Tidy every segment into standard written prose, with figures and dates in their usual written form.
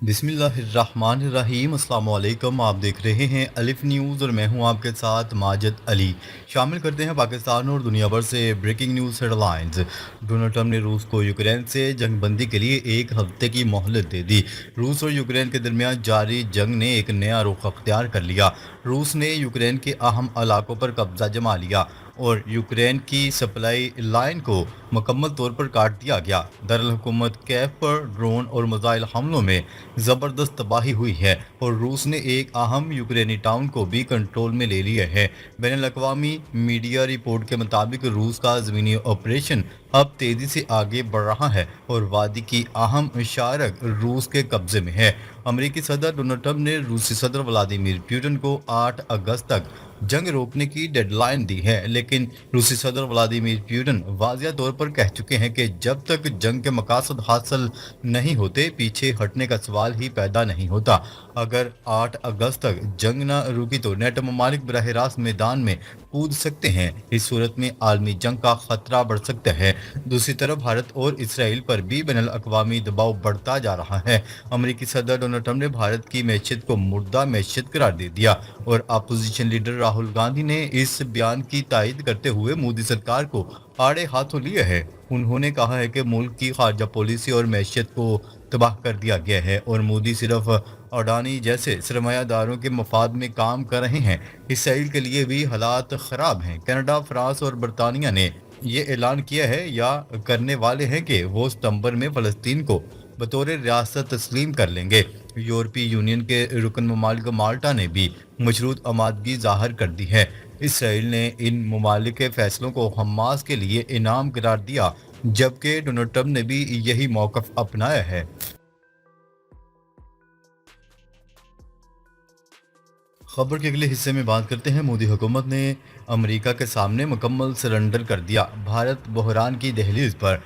बिस्मिल्लाहिर्रहमानिर्रहीम। अस्सलाम वालेकुम। आप देख रहे हैं अलिफ न्यूज़ और मैं हूं आपके साथ माजिद अली। शामिल करते हैं पाकिस्तान और दुनिया भर से breaking news headlines. Donald Trump ने रूस को यूक्रेन से जंग बंदी के लिए एक हफ्ते की मोहलत दे दी। रूस और यूक्रेन के दरमियान जारी जंग ने एक नया रुख अख्तियार कर लिया। रूस ने यूक्रेन के अहम इलाकों पर कब्जा जमा लिया और यूक्रेन की सप्लाई लाइन को मुकम्मल तौर पर काट दिया गया। दरअसल हुकूमत कैफ पर ड्रोन और मिसाइल हमलों में ज़बरदस्त तबाही हुई है और रूस ने एक अहम यूक्रेनी टाउन को भी कंट्रोल में ले लिया है। बैनुल-अक़वामी मीडिया रिपोर्ट के मुताबिक रूस का ज़मीनी ऑपरेशन अब तेज़ी से आगे बढ़ रहा है और वादी की अहम शारक रूस के कब्जे में है। अमेरिकी सदर डोनाल्ड ट्रंप ने रूसी सदर व्लादिमीर पुतिन को 8 अगस्त तक जंग रोकने की डेडलाइन दी है, लेकिन रूसी सदर व्लादिमीर पुतिन वाज़िया तौर पर कह चुके हैं कि जब तक जंग के मकासद हासिल नहीं होते पीछे हटने का सवाल ही पैदा नहीं होता। अगर 8 अगस्त तक जंग न रुकी तो नेटो ममालिक बराह रास्त मैदान में कूद सकते हैं। इस सूरत में आलमी जंग का खतरा बढ़ सकता है। दूसरी तरफ भारत और इसराइल पर भी बैनुल अक़वामी दबाव बढ़ता जा रहा है। अमेरिकी सदर डोनाल्ड ट्रंप ने भारत की मैशियत को मुर्दा मैशियत करार दे दिया और अपोजिशन लीडर राहुल गांधी ने इस बयान की तायद करते हुए मोदी सरकार को आड़े हाथों लिया है। उन्होंने कहा है कि मुल्क की खारजा पॉलिसी और मैशियत को तबाह कर दिया गया है और मोदी सिर्फ अडानी जैसे सरमायादारों के मफाद में काम कर रहे हैं। इसराइल के लिए भी हालात खराब हैं। कनाडा, फ्रांस और बरतानिया ने ये ऐलान किया है या करने वाले हैं कि वो सितंबर में फ़लस्तीन को बतौर रियासत तस्लीम कर लेंगे। यूरोपीय यूनियन के रुकन ममालिक माल्टा ने भी मशरूत आमादगी जाहिर कर दी है। इसराइल ने इन ममालिक के फैसलों को हमास के लिए इनाम करार दिया, जबकि डोनाल्ड ट्रंप ने भी यही मौक़िफ़ अपनाया है। खबर के अगले हिस्से में बात करते हैं। मोदी हुकूमत ने अमेरिका के सामने मुकम्मल सरेंडर कर दिया। भारत बहरान की दहलीज पर।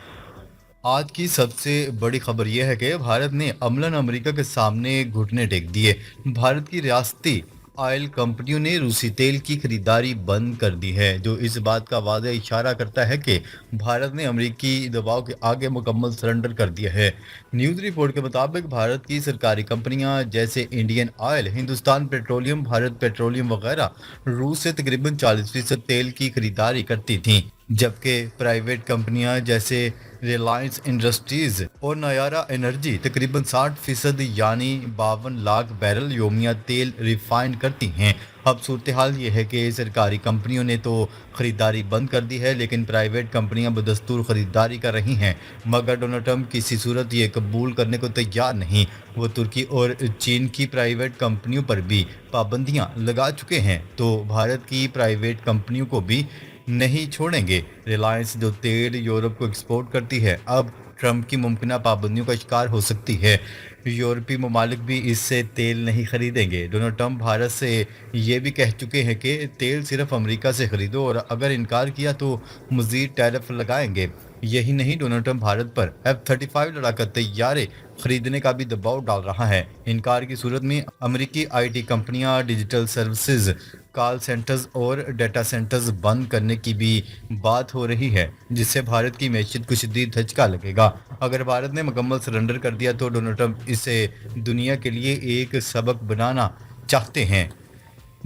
आज की सबसे बड़ी खबर यह है कि भारत ने अमलन अमेरिका के सामने घुटने टेक दिए। भारत की रियासती ऑयल कंपनियों ने रूसी तेल की खरीदारी बंद कर दी है, जो इस बात का वाज़ेह इशारा करता है कि भारत ने अमेरिकी दबाव के आगे मुकम्मल सरेंडर कर दिया है। न्यूज़ रिपोर्ट के मुताबिक भारत की सरकारी कंपनियां जैसे Indian oil, Hindustan petroleum, Bharat petroleum वगैरह रूस से तकरीबन 40% तेल की खरीदारी करती थीं, जबकि प्राइवेट कंपनियां जैसे रिलायंस इंडस्ट्रीज और नयारा एनर्जी तकरीबन 60% यानी 52 लाख बैरल योमिया तेल रिफाइन करती हैं। अब सूरत हाल ये है कि सरकारी कंपनियों ने तो ख़रीदारी बंद कर दी है, लेकिन प्राइवेट कंपनियां बदस्तूर ख़रीदारी कर रही हैं। मगर डोनाल्ड ट्रंप किसी सूरत ये कबूल करने को तैयार नहीं। वो तुर्की और चीन की प्राइवेट कंपनियों पर भी पाबंदियां लगा चुके हैं, तो भारत की प्राइवेट कंपनियों को भी नहीं छोड़ेंगे। रिलायंस जो तेल यूरोप को एक्सपोर्ट करती है, अब ट्रंप की मुमकिन पाबंदियों का शिकार हो सकती है। यूरोपीय ममालिक भी इससे तेल नहीं खरीदेंगे। डोनाल्ड ट्रंप भारत से ये भी कह चुके हैं कि तेल सिर्फ अमेरिका से खरीदो और अगर इनकार किया तो मज़ीद टैरिफ लगाएंगे। यही नहीं, डोनाल्ड ट्रंप भारत पर F-35 लड़ाका तैयारे खरीदने का भी दबाव डाल रहा है। इनकार की सूरत में अमेरिकी आईटी कंपनियां डिजिटल सर्विसेज, कॉल सेंटर्स और डाटा सेंटर्स बंद करने की भी बात हो रही है, जिससे भारत की मैशियत को शदीद धचका लगेगा। अगर भारत ने मुकम्मल सरेंडर कर दिया तो डोनाल्ड ट्रंप इसे दुनिया के लिए एक सबक बनाना चाहते हैं।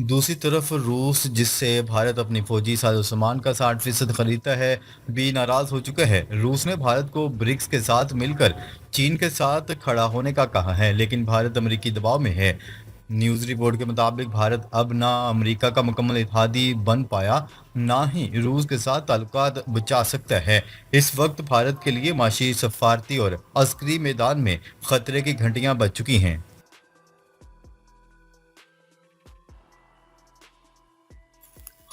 दूसरी तरफ रूस, जिससे भारत अपनी फौजी साजो-सामान का 60% खरीदता है, भी नाराज़ हो चुका है। रूस ने भारत को ब्रिक्स के साथ मिलकर चीन के साथ खड़ा होने का कहा है, लेकिन भारत अमेरिकी दबाव में है। न्यूज़ रिपोर्ट के मुताबिक भारत अब ना अमेरिका का मुकम्मल इत्तेहादी बन पाया, ना ही रूस के साथ ताल्लुकात बचा सकता है। इस वक्त भारत के लिए माशी, सफारती और अस्करी मैदान में खतरे की घंटियां बज चुकी हैं।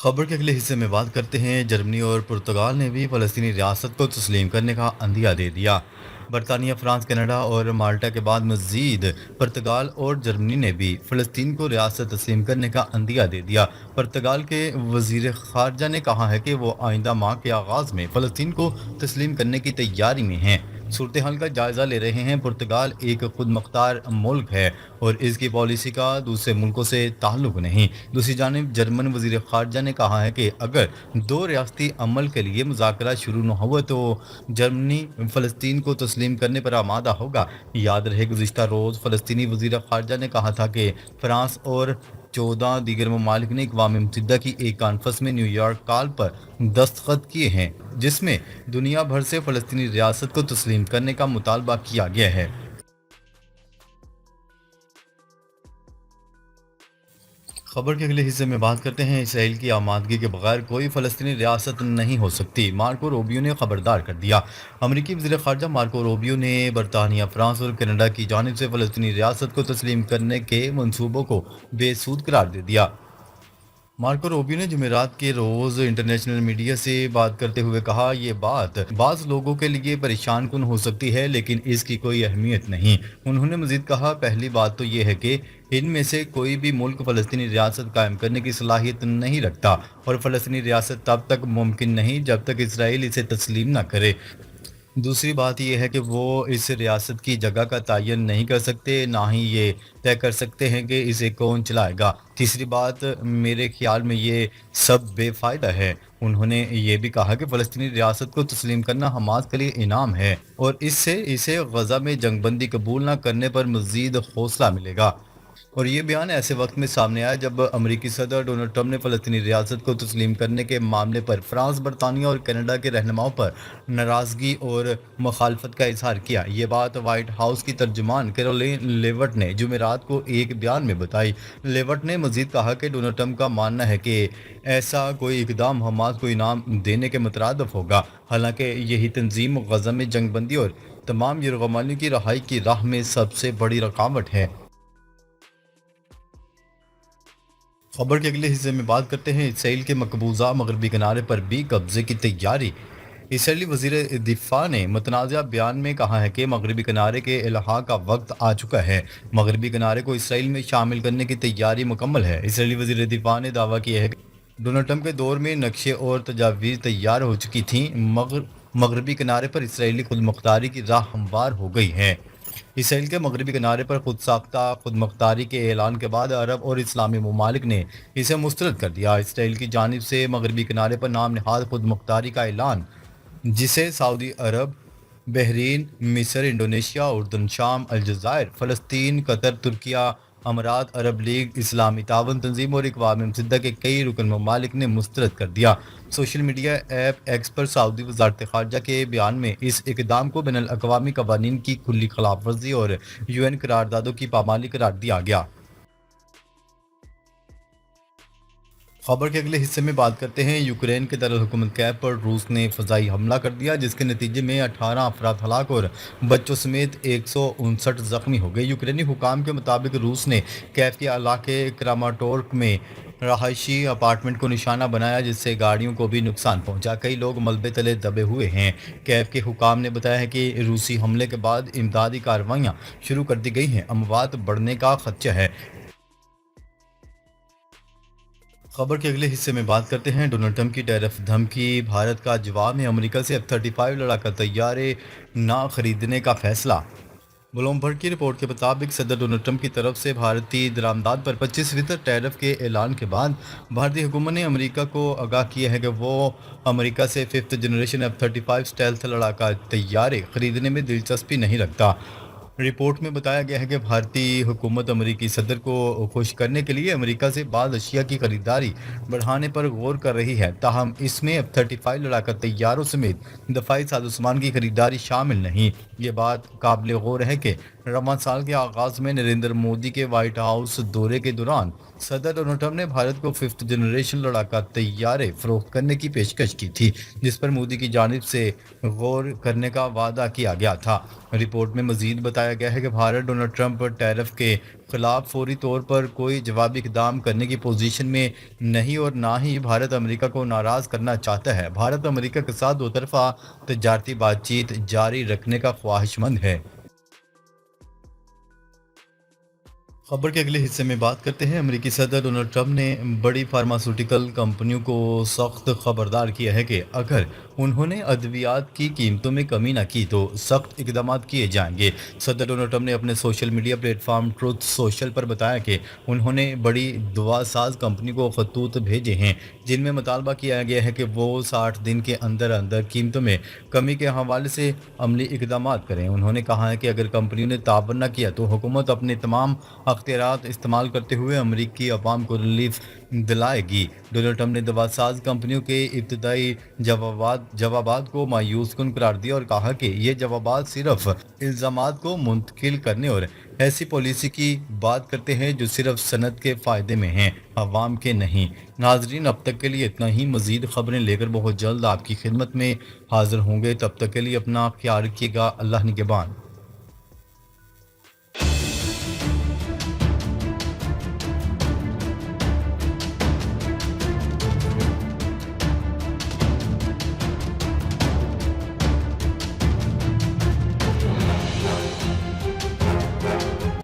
खबर के अगले हिस्से में बात करते हैं। जर्मनी और पुर्तगाल ने भी फ़लस्तीनी रियासत को तस्लीम करने का अंदिया दे दिया। बरतानिया, फ्रांस, कनाडा और माल्टा के बाद मज़ीद पुर्तगाल और जर्मनी ने भी फ़लस्तीन को रियासत तस्लीम करने का अंदिया दे दिया। पुर्तगाल के वज़ीर ख़ारजा ने कहा है कि वो आइंदा माह के आगाज़ में फ़लस्तीन को तस्लीम करने की तैयारी में हैं। सूरत-ए-हाल का जायजा ले रहे हैं। पुर्तगाल एक खुद मुख्तार मुल्क है और इसकी पॉलिसी का दूसरे मुल्कों से ताल्लुक नहीं। दूसरी जानिब जर्मन वज़ीर ख़ारजा ने कहा है कि अगर दो रियासती अमल के लिए मुज़ाकरा शुरू न हुए तो जर्मनी फ़लस्तीन को तस्लीम करने पर आमादा होगा। याद रहे गुज़िश्ता रोज़ फ़लस्तीनी वज़ीर ख़ारजा ने कहा था कि फ्रांस और 14 दीगर ममालिक ने अक़वाम मुत्तहिदा की एक कॉन्फ्रेंस में न्यूयॉर्क कॉल पर दस्तखत किए हैं, जिसमें दुनिया भर से फ़लस्तीनी रियासत को तस्लीम करने का मुतालबा किया गया है। खबर के अगले हिस्से में बात करते हैं। इसराइल की आमादगी के बगैर कोई फ़लस्तीनी रियासत नहीं हो सकती, मार्को रूबियो ने खबरदार कर दिया। अमरीकी वज़ीर ख़ारजा मार्को रूबियो ने बरतानिया, फ्रांस और कनाडा की जानिब से फ़लस्तीनी रियासत को तस्लीम करने के मंसूबों को बेसूद करार दे दिया। मार्को रूबियो ने जुमेरात के रोज़ इंटरनेशनल मीडिया से बात करते हुए कहा, ये बात बाज़ लोगों के लिए परेशान कुन हो सकती है, लेकिन इसकी कोई अहमियत नहीं। उन्होंने मज़ीद कहा, पहली बात तो ये है कि इनमें से कोई भी मुल्क फ़लस्तीनी रियासत कायम करने की सलाहियत नहीं रखता और फ़लस्तीनी रियासत तब तक मुमकिन नहीं जब तक इसराइल इसे तस्लीम न करे। दूसरी बात यह है कि वो इस रियासत की जगह का तयन नहीं कर सकते, ना ही ये तय कर सकते हैं कि इसे कौन चलाएगा। तीसरी बात, मेरे ख्याल में ये सब बेफ़ायदा है। उन्होंने ये भी कहा कि फ़लस्तीनी रियासत को तस्लीम करना हमास के लिए इनाम है और इससे इसे गज़ा में जंगबंदी कबूल न करने पर मज़ीद हौसला मिलेगा। और ये बयान ऐसे वक्त में सामने आया जब अमरीकी सदर डोनाल्ड ट्रंप ने फ़लस्तीनी रियासत को तस्लीम करने के मामले पर फ्रांस, बरतानिया और कनाडा के रहनुमाओं पर नाराज़गी और मुखालफत का इजहार किया। ये बात वाइट हाउस की तर्जुमान कैरोलिन लेविट ने जुमेरात को एक बयान में बताई। लेविट ने मज़ीद कहा कि डोनाल्ड ट्रंप का मानना है कि ऐसा कोई इकदाम हमास को इनाम देने के मुतरादिफ होगा, हालांकि यही तंजीम गज़ा में जंगबंदी और तमाम यरगमालियों की रहाई की राह में सबसे बड़ी रुकावट है। खबर के अगले हिस्से में बात करते हैं। इसराइल के मकबूजा मगरबी किनारे पर भी कब्जे की तैयारी। इसराइली वजीर दिफा ने मुतनाज़ा बयान में कहा है कि मगरबी किनारे के इलाहा का वक्त आ चुका है। मगरबी किनारे को इसराइल में शामिल करने की तैयारी मुकम्मल है। इसराइली वजीर दिफा ने दावा किया है कि डोनाल्ड ट्रंप के दौर में नक्शे और तजावीज़ तैयार हो चुकी थीं, मगर मगरबी किनारे पर इसराइली खुद मुख्तारी की राह हमवार हो गई है। इसराइल के मगरबी किनारे पर खुद साख्ता खुद मुख्तारी के ऐलान के बाद अरब और इस्लामी ममालिक ने इसे मुस्तरद कर दिया। इसराइल की जानिब से मगरबी किनारे पर नाम नहाद खुद मुख्तारी का ऐलान, जिसे सऊदी अरब, बहरीन, मिस्र, इंडोनेशिया, उर्दन, शाम, अलजज़ायर, फ़लस्तीन, कतर, तुर्किया, अमारात अरब लीग, इस्लामी तावन तंजीम और अक़वाम मुत्तहिदा के कई रुकन ममालिक ने मुस्तरद कर दिया। सोशल मीडिया ऐप एक्स पर सऊदी वज़ारत ख़ारजा के बयान में इस इक़दाम को बैनुल अक़वामी क़वानीन की खुली खिलाफ वर्जी और यूएन करारदादों की पामाली करार दिया गया। खबर के अगले हिस्से में बात करते हैं। यूक्रेन के दारुल-हुकूमत कैफ पर रूस ने फ़ज़ाई हमला कर दिया, जिसके नतीजे में 18 अफराद हलाक और बच्चों समेत 159 ज़ख्मी हो गए। यूक्रेनी हुकाम के मुताबिक रूस ने कैफ के इलाके क्रामाटोर्क में रहायशी अपार्टमेंट को निशाना बनाया, जिससे गाड़ियों को भी नुकसान पहुंचा। कई लोग मलबे तले दबे हुए हैं। कैफ के हुकाम ने बताया है कि रूसी हमले के बाद इमदादी कार्रवाइयाँ शुरू कर दी गई हैं। अमवात बढ़ने का खदशा है। खबर के अगले हिस्से में बात करते हैं। डोनाल्ड ट्रंप की टैरिफ धमकी, भारत का जवाब में अमेरिका से F-35 लड़ाका तैयारे ना खरीदने का फैसला। ब्लूमबर्ग की रिपोर्ट के मुताबिक सदर डोनाल्ड ट्रंप की तरफ से भारतीय दरामदात पर 25% टैरिफ के ऐलान के बाद भारतीय हुकूमत ने अमेरिका को आगाह किया है कि वो अमेरिका से 5th जनरेशन F-35 स्टेल्थ लड़ाका तैयारे खरीदने में दिलचस्पी नहीं रखता। रिपोर्ट में बताया गया है कि भारतीय हुकूमत अमेरिकी सदर को खुश करने के लिए अमेरिका से बाद अशिया की खरीदारी बढ़ाने पर गौर कर रही है, ताहम इसमें F-35 लड़ाका तैयारों समेत दफाई साजोसामान की खरीदारी शामिल नहीं। ये बात काबिल गौर है कि रमज़ान साल के आगाज़ में नरेंद्र मोदी के वाइट हाउस दौरे के दौरान सदर डोनाल्ड ट्रंप ने भारत को 5th जनरेशन लड़ाका तैयारे फरोख्त करने की पेशकश की थी, जिस पर मोदी की जानिब से गौर करने का वादा किया गया था। रिपोर्ट में मजीद बताया गया है कि भारत डोनाल्ड ट्रंप टैरिफ के खिलाफ फौरी तौर पर कोई जवाबी इकदाम करने की पोजीशन में नहीं और ना ही भारत अमेरिका को नाराज़ करना चाहता है। भारत अमेरिका के साथ दो तरफा तजारती बातचीत जारी रखने का ख्वाहिशमंद है। खबर के अगले हिस्से में बात करते हैं। अमेरिकी सदर डोनाल्ड ट्रंप ने बड़ी फार्मास्यूटिकल कंपनियों को सख्त खबरदार किया है कि अगर उन्होंने अद्वियात की कीमतों में कमी न की तो सख्त इकदाम किए जाएंगे। सदर डोनाल्ड ट्रंप ने अपने social media platform truth social पर बताया कि उन्होंने बड़ी दवा साज कंपनी को खतूत भेजे हैं जिनमें मुतालबा किया गया है कि वो 60 दिन के अंदर अंदर कीमतों में कमी के हवाले से अमली इकदाम करें। उन्होंने कहा है कि अगर कंपनियों ने ताबन न किया तो हुकूमत अपने तमाम अख्तियारात इस्तेमाल करते हुए अमरीकी अवाम को रिलीफ दिलाएगी। डोनाल्ड ट्रंप ने दवासाज कंपनियों के इब्तदाई जवाबात को मायूस कुन करार दिया और कहा कि ये जवाबात सिर्फ इल्ज़ामात को मुंतकिल करने और ऐसी पॉलिसी की बात करते हैं जो सिर्फ सनत के फ़ायदे में हैं, अवाम के नहीं। नाजरीन, अब तक के लिए इतना ही। मज़ीद ख़बरें लेकर बहुत जल्द आपकी खिदमत में हाजिर होंगे। तब तक के लिए अपना ख्याल रखिएगा। अल्लाह निगहबान।